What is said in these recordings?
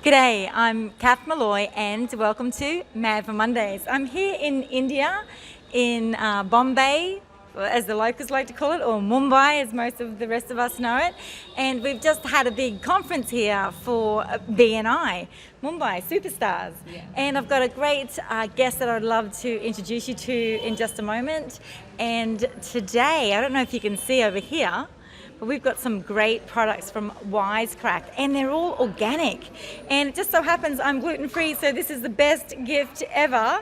G'day, I'm Kath Molloy and welcome to M.A.D for Mondays. I'm here in India, in Bombay, as the locals like to call it, or Mumbai as most of the rest of us know it. And we've just had a big conference here for BNI, Mumbai Superstars. Yeah. And I've got a great guest that I'd love to introduce you to in just a moment. And today, I don't know if you can see over here, but we've got some great products from Wisecrack, and they're all organic. And it just so happens I'm gluten-free, so this is the best gift ever.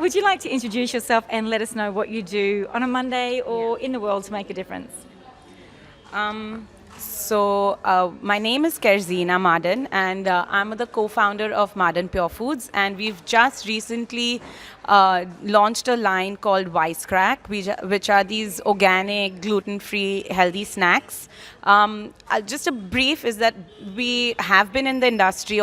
Would you like to introduce yourself and let us know what you do on a Monday or in the world to make a difference? My name is Kerzina Madan, and I'm the co-founder of Madan Pure Foods, and we've just recently launched a line called Wisecrack, which are these organic, gluten-free, healthy snacks. Just a brief is that we have been in the industry,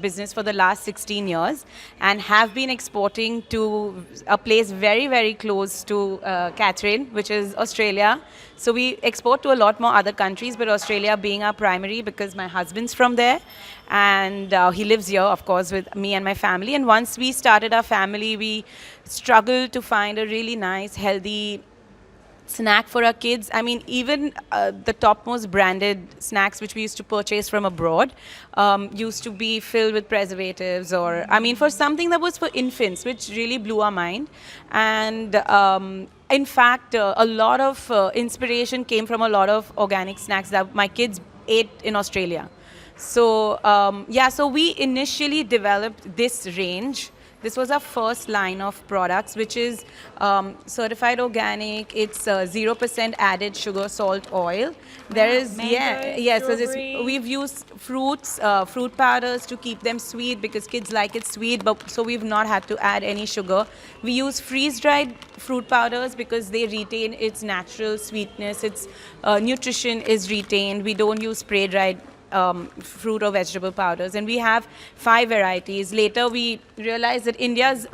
business for the last 16 years, and have been exporting to a place very, very close to Catherine, which is Australia. So we export to a lot more other countries, but Australia being our primary because my husband's from there, and he lives here, of course, with me and my family. And once we started our family, we struggled to find a really nice, healthy snack for our kids. I mean, even the topmost branded snacks which we used to purchase from abroad used to be filled with preservatives, or I mean, for something that was for infants, which really blew our mind. And in fact, a lot of inspiration came from a lot of organic snacks that my kids ate in Australia. So so we initially developed this range. This was our first line of products, which is certified organic. It's 0% added sugar, salt, oil. There is we've used fruits, fruit powders to keep them sweet because kids like it sweet. But so we've not had to add any sugar. We use freeze-dried fruit powders because they retain its natural sweetness. Its nutrition is retained. We don't use spray-dried fruit or vegetable powders, and we have 5 varieties. Later we realized that India's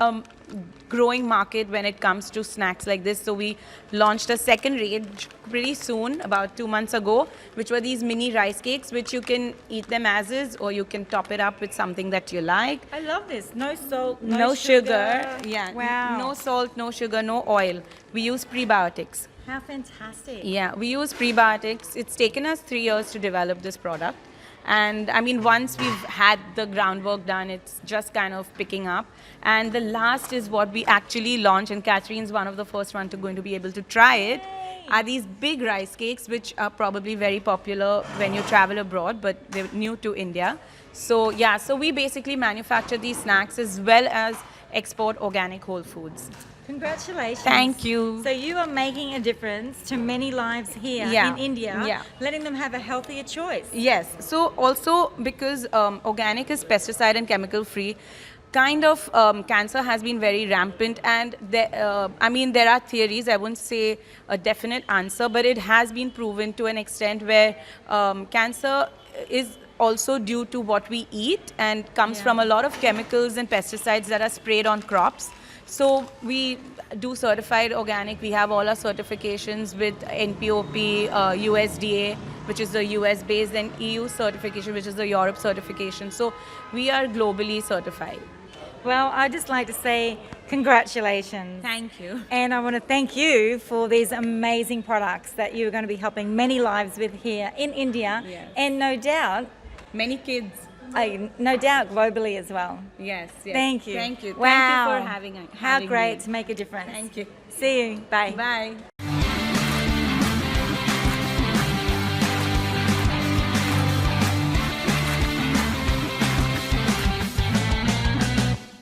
growing market when it comes to snacks like this, so we launched a second range pretty soon, about 2 months ago, which were these mini rice cakes, which you can eat them as is, or you can top it up with something that you like. I love this. No salt, no sugar. Yeah. Wow. No salt, no sugar, no oil. We use prebiotics. How fantastic. Yeah, we use prebiotics. It's taken us 3 years to develop this product. And I mean, once we've had the groundwork done, it's just kind of picking up. And the last is what we actually launched, and Catherine's one of the first one going to be able to try it, are these big rice cakes, which are probably very popular when you travel abroad, but they're new to India. So yeah, so we basically manufacture these snacks as well as export organic whole foods. Congratulations. Thank you. So you are making a difference to many lives here in India, letting them have a healthier choice. Yes. So also because organic is pesticide and chemical free, kind of cancer has been very rampant, and there are theories. I wouldn't say a definite answer, but it has been proven to an extent where cancer is also due to what we eat and comes from a lot of chemicals and pesticides that are sprayed on crops. So we do certified organic. We have all our certifications with NPOP, USDA, which is the US based, and EU certification, which is the Europe certification. So we are globally certified. Well, I'd just like to say congratulations. Thank you. And I want to thank you for these amazing products that you're going to be helping many lives with here in India. Yes. And no doubt, many kids. No doubt globally as well. Yes. Thank you. Thank you. Wow. Thank you for having How great me. to make a difference. Thank you. See you. Bye. Bye.